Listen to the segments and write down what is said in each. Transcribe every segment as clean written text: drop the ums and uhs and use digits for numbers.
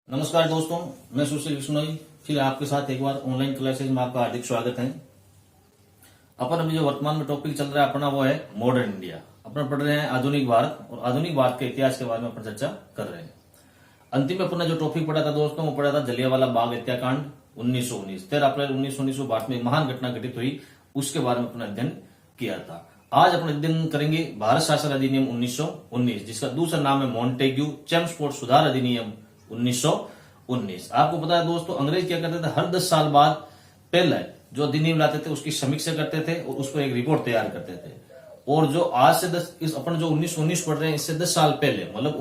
नमस्कार दोस्तों, मैं सुशील विश्नोई फिर आपके साथ एक बार ऑनलाइन क्लासेज में आपका हार्दिक स्वागत है। अपन अभी जो वर्तमान में टॉपिक चल रहा है अपना वो है मॉडर्न इंडिया। अपन पढ़ रहे हैं आधुनिक भारत और आधुनिक भारत के इतिहास के बारे में अपन चर्चा कर रहे हैं। अंतिम में अपना जो टॉपिक पढ़ा था दोस्तों वो पढ़ा था जलियांवाला बाग हत्याकांड 1919 13 अप्रैल 1919 को भारत में महान घटना घटित हुई, उसके बारे में अपना अध्ययन किया था। आज अपन अध्ययन करेंगे भारत शासन अधिनियम 1919 जिसका दूसरा नाम है मॉन्टेग्यू चेम्सफोर्ड सुधार अधिनियम 1919। आपको पता है दोस्तों, अंग्रेज क्या करते थे, हर 10 साल बाद पहले जो अधिनियम लाते थे उसकी समीक्षा करते थे और उस पर एक रिपोर्ट तैयार करते थे। और जो आज से 10 इस अपन जो 1919 पढ़ रहे हैं इससे 10 साल पहले मतलब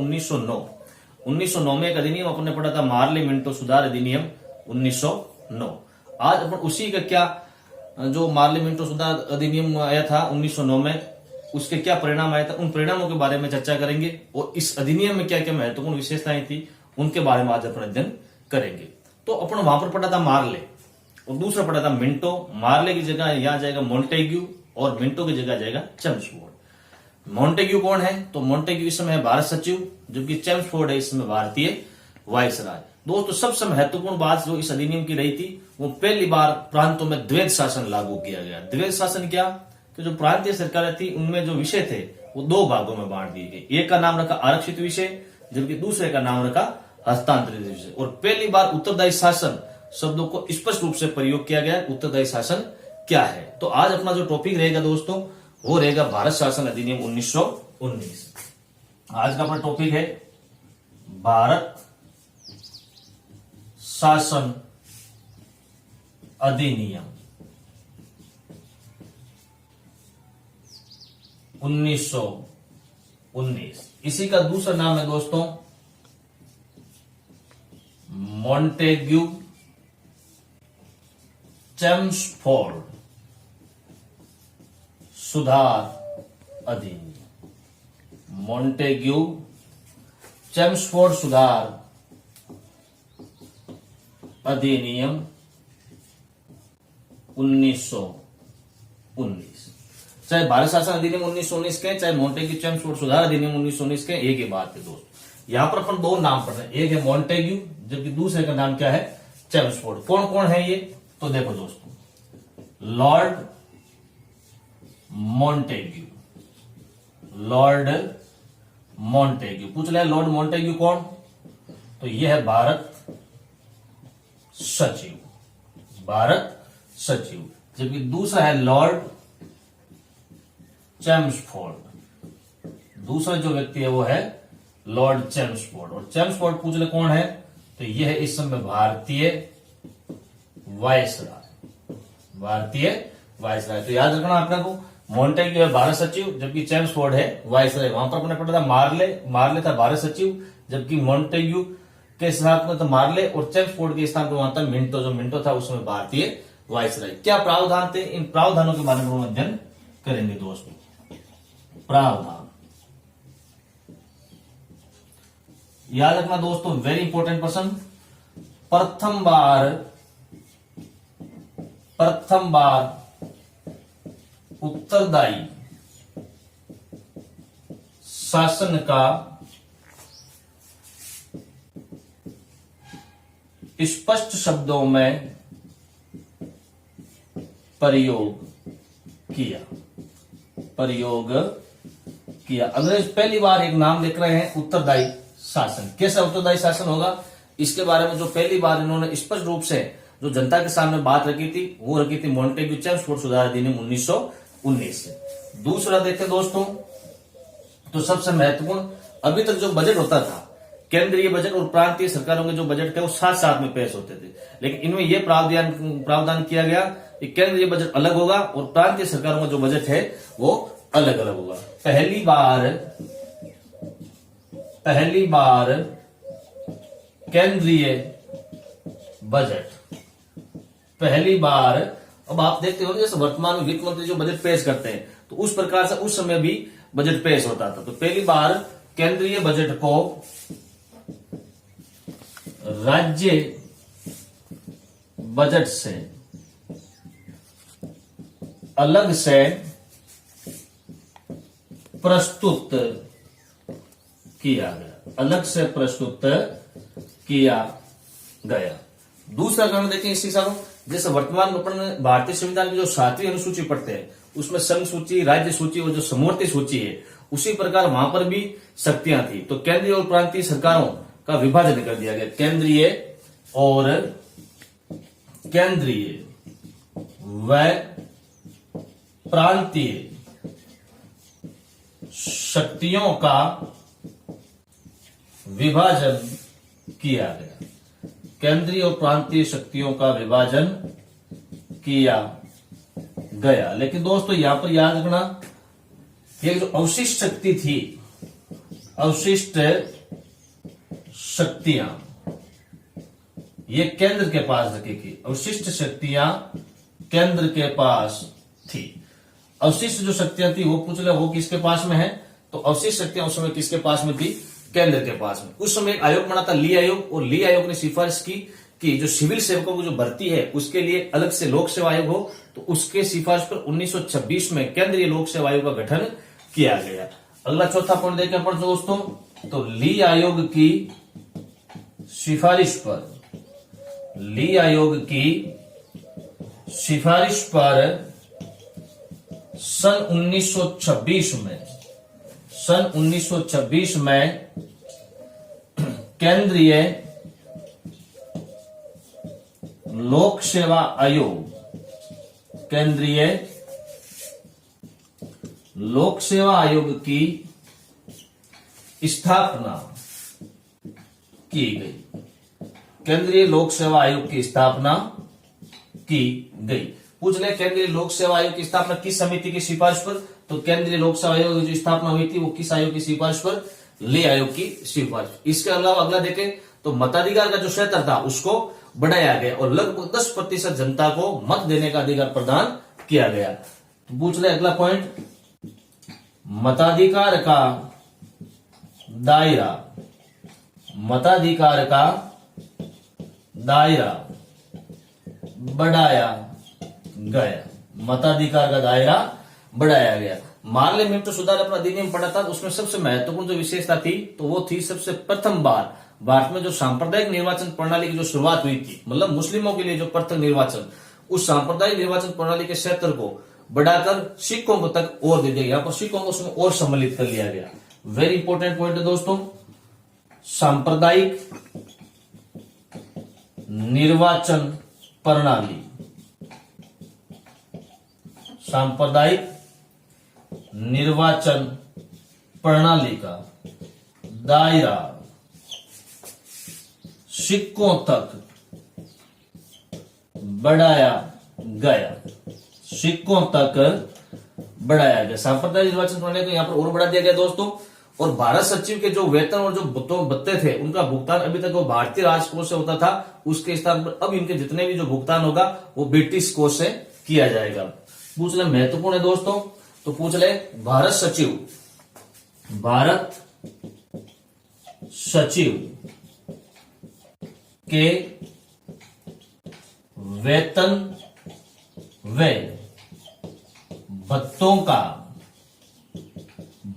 1909 में एक अधिनियम अपने पढ़ा था मार्ले मिंटो सुधार अधिनियम 1909। आज अपन उसी का क्या जो मार्ले मिंटो सुधार अधिनियम आया था 1909 में उसके क्या परिणाम आया था उन परिणामों के बारे में चर्चा करेंगे और इस अधिनियम में क्या क्या महत्वपूर्ण विशेषताएं थी उनके बारे में आज अपन अध्ययन करेंगे। तो अपन वहां पर पढ़ा था मार्ले और दूसरा पढ़ा था मिंटो। मार्ले की जगह यहां जाएगा मॉन्टेग्यू और मिंटो की जगह जाएगा चेम्सफोर्ड। मॉन्टेग्यू कौन है? तो मॉन्टेग्यू इस समय है भारत सचिव, जबकि चेम्सफोर्ड है इस समय भारतीय वायसराय। दोस्तों सबसे महत्वपूर्ण बात जो इस अधिनियम की रही थी वो पहली बार प्रांतों में द्वैध शासन लागू किया गया। द्वैध शासन क्या? तो जो प्रांतीय सरकारें थी उनमें जो विषय थे वो दो भागों में बांट दिए गए। एक का नाम रखा आरक्षित विषय जबकि दूसरे का नाम रखा हस्तांतरित विषय। और पहली बार उत्तरदायी शासन शब्दों को स्पष्ट रूप से प्रयोग किया गया। उत्तरदायी शासन क्या है? तो आज अपना जो टॉपिक रहेगा दोस्तों वो रहेगा भारत शासन अधिनियम 1919। आज का अपना टॉपिक है भारत शासन अधिनियम 1919। इसी का दूसरा नाम है दोस्तों मॉन्टेग्यू चेम्सफोर्ड सुधार अधिनियम। मॉन्टेग्यू चेम्सफोर्ड सुधार अधिनियम 1919। चाहे भारत शासन अधिनियम 1919 के चाहे मॉन्टेग्यू चेम्सफोर्ड सुधार अधिनियम 1919 के एक ही बात है दोस्तों। यहां पर अपन दो नाम पढ़ रहे हैं, एक है मॉन्टेग्यू जबकि दूसरे का नाम क्या है? चेम्सफोर्ड। कौन कौन है ये? तो देखो दोस्तों, लॉर्ड मॉन्टेग्यू, लॉर्ड मॉन्टेग्यू पूछ रहे लॉर्ड मॉन्टेग्यू कौन? तो ये है भारत सचिव, भारत सचिव। जबकि दूसरा है लॉर्ड चेम्सफोर्ड, दूसरा जो व्यक्ति है वो है लॉर्ड चेम्सफोर्ड। और चेम्सफोर्ड पूछ ले कौन है? तो यह है इस समय भारतीय वायसराय, भारतीय वायसराय। तो याद रखना आपने को, मॉन्टेग्यू है भारत सचिव जबकि चेम्सफोर्ड है वायसराय। वहां पर अपने पढ़ा था मार्ले था भारत सचिव जबकि मॉन्टेग्यू के साथ में था मार्ले और चेम्सफोर्ड के स्थान पर वहां था मिंटो, जो मिंटो था उसमें भारतीय वायसराय। क्या प्रावधान थे? इन प्रावधानों के बारे में हम अध्ययन करेंगे दोस्तों। प्रावधान याद रखना दोस्तों, वेरी इंपॉर्टेंट प्रश्न। प्रथम बार उत्तरदायी शासन का स्पष्ट शब्दों में प्रयोग किया। अंग्रेज पहली बार एक नाम लिख रहे हैं उत्तरदायी शासन। कैसा उत्तरदायी शासन होगा इसके बारे में जो पहली बार इन्होंने स्पष्ट रूप से जो जनता के सामने बात रखी थी वो रखी थी मॉन्टेग्यू चेम्सफोर्ड सुधार अधिनियम 1919 से। दूसरा देखें दोस्तों तो सबसे महत्वपूर्ण, अभी तक जो बजट होता था केंद्रीय बजट और प्रांतीय सरकारों के जो बजट थे वो साथ साथ में पेश होते थे, लेकिन इनमें यह प्रावधान किया गया कि केंद्रीय बजट अलग होगा और प्रांतीय सरकारों का जो बजट है वो अलग अलग होगा। पहली बार केंद्रीय बजट, पहली बार। अब आप देखते हो जैसे वर्तमान में वित्त मंत्री जो बजट पेश करते हैं तो उस प्रकार से उस समय भी बजट पेश होता था। तो पहली बार केंद्रीय बजट को राज्य बजट से अलग से प्रस्तुत किया गया, अलग से प्रस्तुत किया गया। दूसरा कारण देखें इसी सालों, जैसे वर्तमान में अपन भारतीय संविधान की जो 7वीं अनुसूची पढ़ते हैं उसमें संघ सूची, राज्य सूची और जो समवर्ती सूची है, उसी प्रकार वहां पर भी शक्तियां थी। तो केंद्रीय और प्रांतीय सरकारों का विभाजन कर दिया गया। केंद्रीय व प्रांतीय शक्तियों का विभाजन किया गया। केंद्रीय और प्रांतीय शक्तियों का विभाजन किया गया। लेकिन दोस्तों यहां पर याद रखना, ये जो अवशिष्ट शक्ति थी, अवशिष्ट शक्तियां ये केंद्र के पास रखेगी। अवशिष्ट शक्तियां केंद्र के पास थी। अवशिष्ट जो शक्तियां थी वो पूछ ले वो किसके पास में है, तो अवशिष्ट शक्तियां उस समय किसके पास में थी, केंद्र के पास में। उस समय एक आयोग बना था ली आयोग, और ली आयोग ने सिफारिश की कि जो सिविल सेवकों की जो भर्ती है उसके लिए अलग से लोक सेवा आयोग हो। तो उसके सिफारिश पर 1926 में केंद्रीय लोक सेवा आयोग का गठन किया गया। अगला चौथा पॉइंट देखें अपन दोस्तों, तो ली आयोग की सिफारिश पर, ली आयोग की सिफारिश पर सन 1926 में केंद्रीय लोक सेवा आयोग, केंद्रीय लोक सेवा आयोग की स्थापना की गई। केंद्रीय लोक सेवा आयोग की स्थापना की गई। पूछ ले केंद्रीय लोक सेवा आयोग की स्थापना किस समिति की सिफारिश पर, तो केंद्रीय लोक सेवा आयोग की जो स्थापना हुई थी वो किस आयोग की सिफारिश पर, ले आयोग की सिफारिश। इसके अलावा अगला देखें तो मताधिकार का जो क्षेत्र था उसको बढ़ाया गया और लगभग 10% जनता को मत देने का अधिकार प्रदान किया गया। तो पूछ ले अगला पॉइंट, मताधिकार का दायरा, मताधिकार का दायरा बढ़ाया गया। मताधिकार का दायरा बढ़ाया गया। पार्लियामेंट सुधार अपना अधिनियम पढ़ा था, उसमें सबसे महत्वपूर्ण जो विशेषता थी तो वो थी सबसे प्रथम बार भारत में जो सांप्रदायिक निर्वाचन प्रणाली की जो शुरुआत हुई थी, मतलब मुस्लिमों के लिए जो प्रथम निर्वाचन, उस सांप्रदायिक निर्वाचन प्रणाली के क्षेत्र को बढ़ाकर सिखों को तक और दे दिया। यहाँ पर सिखों को उसमें और सम्मिलित कर लिया गया। वेरी इंपॉर्टेंट पॉइंट है दोस्तों, सांप्रदायिक निर्वाचन प्रणाली, सांप्रदायिक निर्वाचन प्रणाली का दायरा सिखों तक बढ़ाया गया। सिखों तक बढ़ाया गया। सांप्रदायिक निर्वाचन प्रणाली को यहां पर और बढ़ा दिया गया दोस्तों। और भारत सचिव के जो वेतन और जो भत्ते थे उनका भुगतान अभी तक वो भारतीय राजकोष से होता था, उसके स्थान पर अब इनके जितने भी जो भुगतान होगा वो ब्रिटिश कोष से किया जाएगा। पूछ ले महत्वपूर्ण है दोस्तों, तो पूछ ले भारत सचिव, भारत सचिव के वेतन व भत्तों का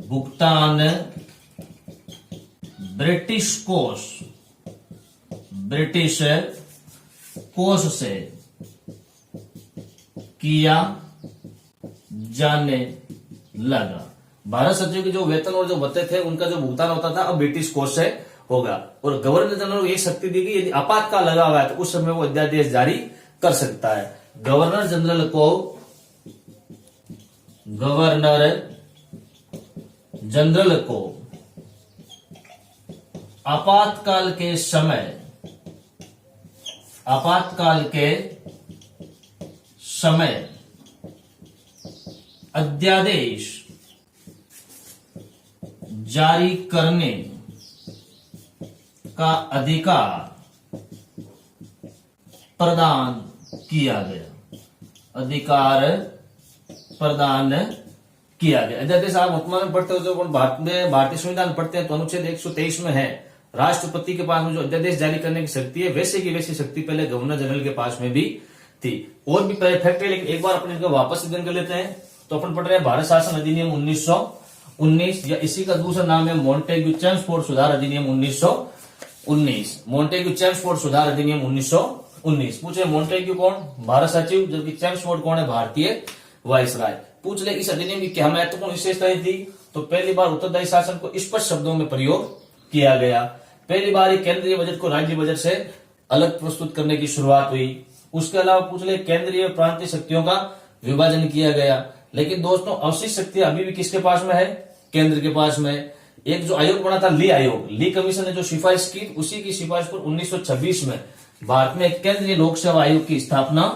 भुगतान ब्रिटिश कोष से किया जाने लगा। भारत सचिव के जो वेतन और जो भत्ते थे उनका जो भुगतान होता था अब ब्रिटिश कोष से होगा। और गवर्नर जनरल को यह शक्ति दी गई, यदि आपातकाल लगा हुआ है तो उस समय वो अध्यादेश जारी कर सकता है। गवर्नर जनरल को आपातकाल के समय अध्यादेश जारी करने का अधिकार प्रदान किया गया। अधिकार प्रदान किया गया। अध्यादेश आप वर्तमान में पढ़ते हो, जो भारतीय संविधान पढ़ते हैं तो अनुच्छेद 123 में है, राष्ट्रपति के पास में जो अध्यादेश जारी करने की शक्ति है वैसे की वैसी शक्ति पहले गवर्नर जनरल के पास में भी थी। और भी फैक्ट है, लेकिन एक बार अपन इनको वापस अध्ययन कर लेते हैं। तो अपन पढ़ रहे हैं भारत शासन अधिनियम 1919, या इसी का दूसरा नाम है मॉन्टेग्यू चेम्सफोर्ड सुधार अधिनियम 19। मॉन्टेग्यू चेम्सफोर्ड सुधार अधिनियम 1919। पूछे मॉन्टेग्यू कौन? भारत सचिव, जबकि चेम्सफोर्ड कौन है? भारतीय वायसराय। पूछ ले इस अधिनियम की क्या महत्वपूर्ण विशेषताएं थी? तो पहली बार उत्तरदायी शासन को स्पष्ट शब्दों में प्रयोग किया गया। पहली बार केंद्रीय बजट को राज्य बजट से अलग प्रस्तुत करने की शुरुआत हुई। उसके अलावा पूछ ले केंद्रीय और प्रांतीय शक्तियों का विभाजन किया गया। लेकिन दोस्तों अवशिष्ट शक्ति अभी भी किसके पास में है? केंद्र के पास में। एक जो आयोग बना था ली आयोग, ली कमीशन ने जो सिफारिश की, उसी की सिफारिश पर 1926 में भारत में एक केंद्रीय लोक सेवा आयोग की स्थापना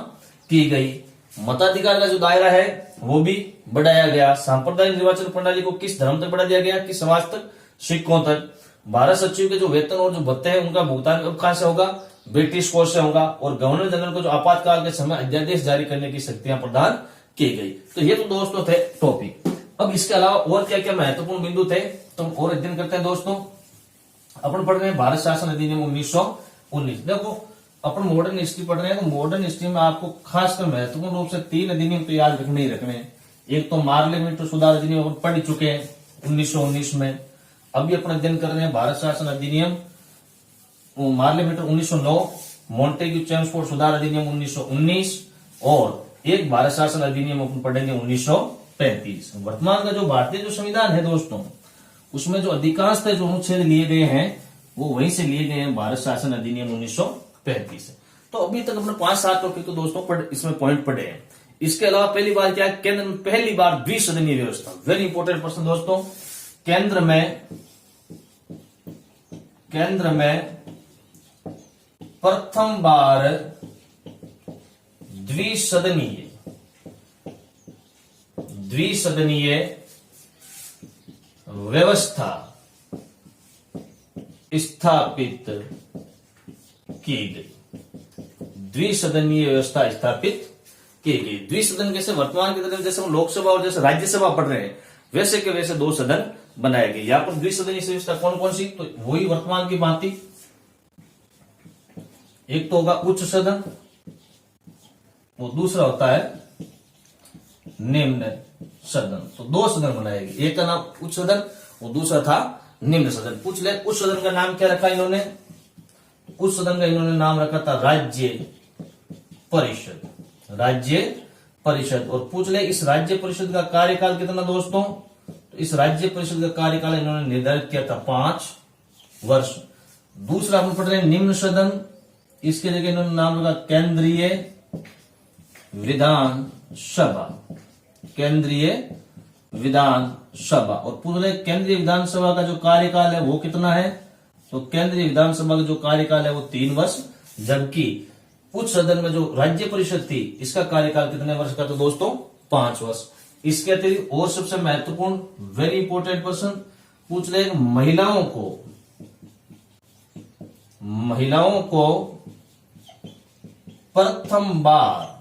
की गई। मताधिकार का जो दायरा है वो भी बढ़ाया गया। सांप्रदायिक निर्वाचन प्रणाली को किस धर्म तक बढ़ा दिया गया? किस समाज तक? सिखों तक। भारत सचिव के जो वेतन और जो भत्ते हैं उनका भुगतान अब कहां से होगा? ब्रिटिश कोष से होगा। और गवर्नर जनरल को जो आपातकाल के समय अध्यादेश जारी करने की शक्तियां प्रदान की गई। तो ये तो दोस्तों थे टॉपिक। अब इसके अलावा और क्या क्या महत्वपूर्ण बिंदु थे तो और अध्ययन करते हैं दोस्तों। अपन पढ़ रहे हैं भारत शासन अधिनियम 1919। देखो अपन मॉडर्न हिस्ट्री पढ़ रहे हैं तो मॉडर्न हिस्ट्री में आपको खासकर महत्वपूर्ण रूप से 3 अधिनियम तो याद रखने ही रखने हैं। एक तो पार्लियामेंट सुधार अधिनियम अपन पढ़ चुके हैं 1919 में। अभी अपन अध्ययन कर रहे हैं भारत शासन अधिनियम पार्लियामेंट 1909, मॉन्टेग्यू चेम्सफोर्ड सुधार अधिनियम 1919 और एक भारत शासन अधिनियम अपन पढ़ेंगे 1935। वर्तमान का जो भारतीय जो संविधान है दोस्तों, उसमें जो अधिकांश जो अनुच्छेद लिए गए हैं वो वहीं से लिए गए हैं भारत शासन अधिनियम 1935 से। तो अभी तक अपने 5-7 टॉपिक तो दोस्तों इसमें पॉइंट पढ़े हैं। इसके अलावा पहली बार क्या है? केंद्र में पहली बार द्विसदनीय व्यवस्था। वेरी इंपॉर्टेंट प्रश्न दोस्तों। केंद्र में प्रथम बार द्विसदनीय व्यवस्था स्थापित की गई। द्विसदनीय व्यवस्था स्थापित की गई। द्विसदन कैसे? वर्तमान की तरह जैसे हम लोकसभा और जैसे राज्यसभा पढ़ रहे हैं वैसे के वैसे 2 सदन बनाए गए। यहाँ पर द्विसदनीय व्यवस्था कौन कौन सी? तो वही वर्तमान की भांति। एक तो होगा उच्च सदन और दूसरा होता है निम्न सदन। तो 2 सदन बनाए गए। एक का नाम उच्च सदन और दूसरा था निम्न सदन। पूछ ले उच्च सदन का नाम क्या रखा इन्होंने? उच्च सदन का इन्होंने नाम रखा था राज्य परिषद। राज्य परिषद। और पूछ ले इस राज्य परिषद का कार्यकाल कितना दोस्तों? तो इस राज्य परिषद का कार्यकाल इन्होंने निर्धारित किया था 5 वर्ष। दूसरा हम पढ़ रहे हैं निम्न सदन। इसके जगह इन्होंने नाम रखा केंद्रीय विधानसभा। केंद्रीय विधानसभा। और पूछ रहे केंद्रीय विधानसभा का जो कार्यकाल है वो कितना है? तो केंद्रीय विधानसभा का जो कार्यकाल है वो 3 वर्ष। जबकि उच्च सदन में जो राज्य परिषद थी इसका कार्यकाल कितने वर्ष का? तो दोस्तों 5 वर्ष। इसके अतिरिक्त और सबसे महत्वपूर्ण वेरी इंपॉर्टेंट प्रश्न पूछ रहे महिलाओं को प्रथम बार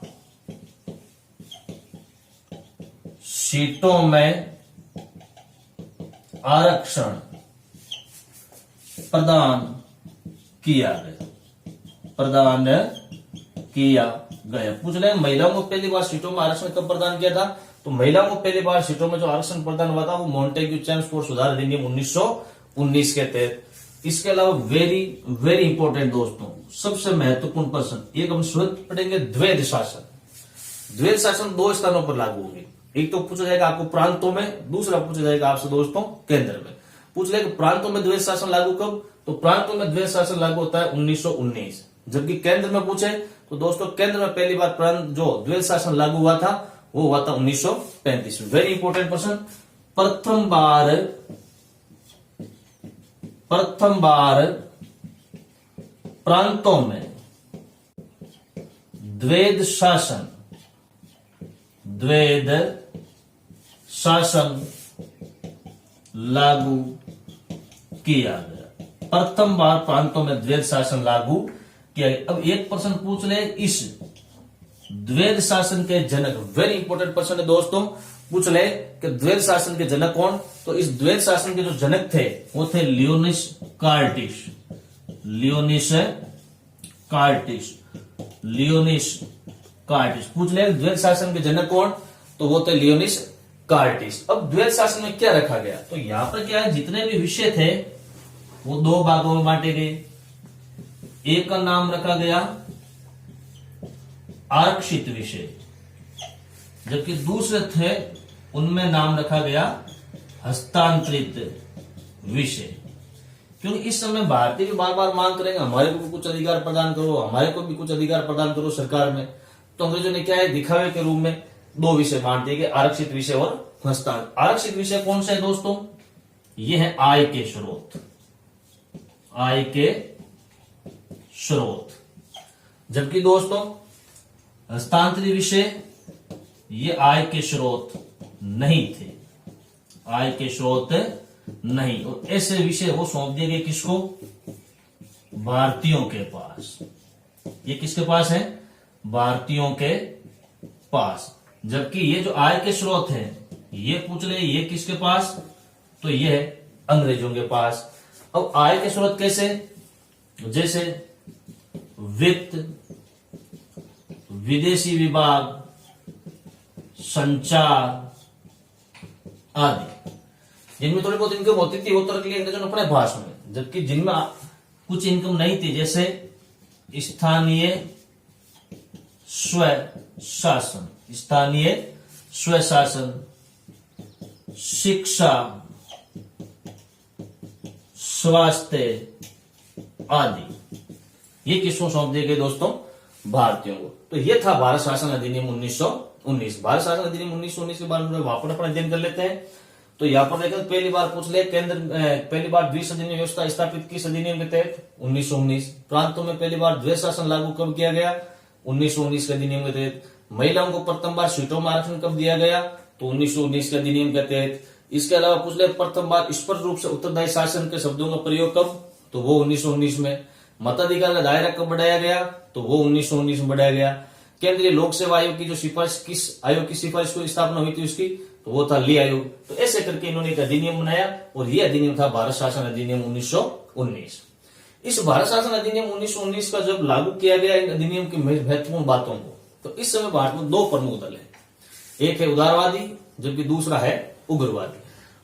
सीटों में आरक्षण प्रदान किया गया। पूछ रहे महिलाओं को पहली बार सीटों में आरक्षण कब प्रदान किया था? तो महिलाओं को पहली बार सीटों में जो आरक्षण प्रदान हुआ था वो मॉन्टेग्यू चेम्सफोर्ड सुधार अधिनियम 1919 के तहत। इसके अलावा वेरी वेरी इंपॉर्टेंट दोस्तों सबसे महत्वपूर्ण प्रश्न एक हम स्वयं पढ़ेंगे द्वैध शासन। द्वैध शासन 2 स्थानों पर लागू होंगे। एक तो पूछा जाएगा आपको प्रांतों में, दूसरा पूछा जाएगा आपसे दोस्तों केंद्र में। पूछ लेगा प्रांतों में द्वैध शासन लागू कब? तो प्रांतों में द्वैध शासन लागू होता है 1919। जबकि केंद्र में पूछे तो दोस्तों केंद्र में पहली बार प्रांत जो द्वैध शासन लागू हुआ था वो हुआ था 1935 में। वेरी इंपॉर्टेंट प्रश्न। प्रथम बार प्रांतों में द्वैध शासन लागू किया गया। प्रथम बार प्रांतों में द्वैध शासन लागू किया गया। अब एक प्रश्न पूछ ले इस द्वैध शासन के जनक, वेरी इंपॉर्टेंट प्रश्न है दोस्तों, पूछ ले कि द्वैध शासन के जनक कौन? तो इस द्वैध शासन के जो जनक थे वो थे लियोनिस कार्टिस। पूछ ले द्वैध शासन के जनक कौन? तो वो थे लियोनिस कार्टिस। अब द्वैध शासन में क्या रखा गया? तो यहां पर क्या है जितने भी विषय थे वो 2 भागों में बांटे गए। एक का नाम रखा गया आरक्षित विषय, जबकि दूसरे थे उनमें नाम रखा गया हस्तांतरित विषय। क्योंकि इस समय भारतीय भी बार बार मांग करेंगे हमारे को भी कुछ अधिकार प्रदान करो, हमारे को भी कुछ अधिकार प्रदान करो सरकार में। तो अंग्रेजों ने क्या है, दिखावे के रूप में दो विषय बांट दिए, आरक्षित विषय और हस्तांतरित। आरक्षित विषय कौन सा है दोस्तों, ये है आय के स्रोत, आय के स्रोत। जबकि दोस्तों हस्तांतरित विषय ये आय के स्रोत नहीं थे, आय के स्रोत नहीं। और ऐसे विषय वो सौंप दिए गए किसको, भारतीयों के पास। ये किसके पास है, भारतीयों के पास। जबकि ये जो आय के स्रोत है ये पूछ रहे ये किसके पास, तो ये है अंग्रेजों के पास। अब आय के स्रोत कैसे, जैसे वित्त, विदेशी विभाग, संचार आदि, जिनमें थोड़ी बहुत इनकम होती थी वो तो रख लिया अंग्रेजों ने अपने पास में। जबकि जिनमें कुछ इनकम नहीं थी, जैसे स्थानीय स्व शासन, स्थानीय स्व शासन, शिक्षा, स्वास्थ्य आदि, ये किसको सौंप दिए गए दोस्तों, भारतीयों को। तो ये था भारत शासन अधिनियम 1919। भारत शासन अधिनियम 1919 के बारे में वापस अपना अध्ययन कर लेते हैं। तो यहाँ पर देखकर पहली बार पूछ ले, केंद्र पहली बार द्विसदनीय व्यवस्था स्थापित किस अधिनियम के तहत, 1919। प्रांतों में पहली बार द्वैत शासन लागू कब किया गया, 1919 के अधिनियम के तहत। महिलाओं को प्रथम बार सीटों में आरक्षण कब दिया गया, तो 1919 के अधिनियम के तहत। इसके अलावा पूछ ले प्रथम बार स्पष्ट रूप से उत्तरदायी शासन के शब्दों का प्रयोग कब, तो वो 1919 में। मताधिकार का दायरा कब बढ़ाया गया, तो वो 1919 में बढ़ाया गया। केंद्रीय लोक सेवा आयोग की जो सिफारिश, किस आयोग की सिफारिश को स्थापना हुई थी उसकी, तो वो था ली आयोग। तो ऐसे करके इन्होंने एक अधिनियम बनाया और ये अधिनियम था भारत शासन अधिनियम 1919। इस भारत शासन अधिनियम 1919 का जब लागू किया गया इन अधिनियम की महत्वपूर्ण बातों को, तो इस समय भारत में दो प्रमुख दल है, एक है उदारवादी जबकि दूसरा है उग्रवादी।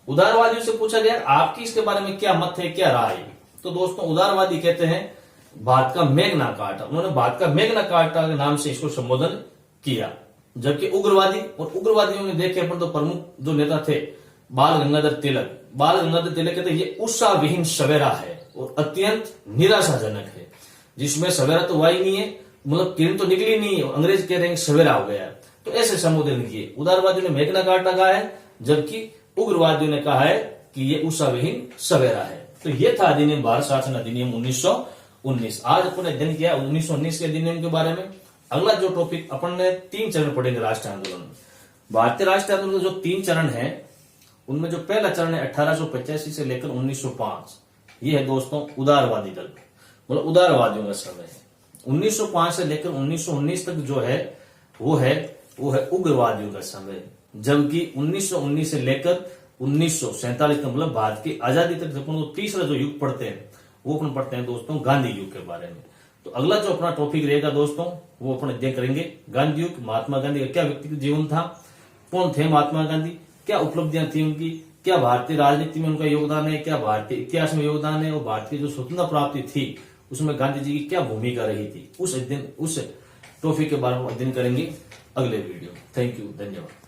उदारवादियों से पूछा गया आपकी इसके बारे में क्या मत है, क्या राय है, तो दोस्तों उदारवादी कहते हैं भारत का मेघना कार्टा, उन्होंने भारत का मेघना कार्टा के नाम से इसको संबोधन किया। जबकि उग्रवादी, और उग्रवादियों में देखे अपन तो प्रमुख जो नेता थे बाल गंगाधर तिलक। बाल गंगाधर तिलक कहते ये उत्साह विहीन सवेरा है और अत्यंत निराशाजनक है, जिसमें सवेरा तो हुआ ही नहीं है, मतलब किरण तो निकली नहीं है, अंग्रेज कह रहे हैं सवेरा हो गया। तो ऐसे संबोधन किए। उदारवादियों ने मेघना कार्टा कहा है, जबकि उग्रवादियों ने कहा है कि ये उत्साह विहीन सवेरा है। तो ये था अधिनियम भारत शासन अधिनियम 1919। आज अपन ने अध्ययन किया 1919 के अधिनियम के बारे में। अगला जो टॉपिक अपन ने 3 चरण पढ़ेंगे राष्ट्रीय आंदोलन। भारतीय राष्ट्रीय आंदोलन के जो 3 चरण है उनमें जो पहला चरण है 1885 से लेकर 1905, ये है दोस्तों उदारवादी दल, मतलब उदारवादियों का समय है। 1905 से लेकर 1919 तक जो है वो है उग्रवादियों का समय। जबकि 1919 से लेकर 1947 तक, मतलब भारत की आजादी तक अपन तीसरा जो युग पढ़ते हैं वो अपन पढ़ते हैं दोस्तों गांधी युग के बारे में। तो अगला जो अपना टॉपिक रहेगा दोस्तों वो अपन अध्ययन करेंगे गांधी युग। महात्मा गांधी का क्या व्यक्तिगत जीवन था, कौन थे महात्मा गांधी, क्या उपलब्धियां थी उनकी, क्या भारतीय राजनीति में उनका योगदान है, क्या भारतीय इतिहास में योगदान है, और भारतीय जो स्वतंत्रता प्राप्ति थी उसमें गांधी जी की क्या भूमिका रही थी, उस टॉपिक के बारे में अध्ययन करेंगे अगले वीडियो। थैंक यू, धन्यवाद।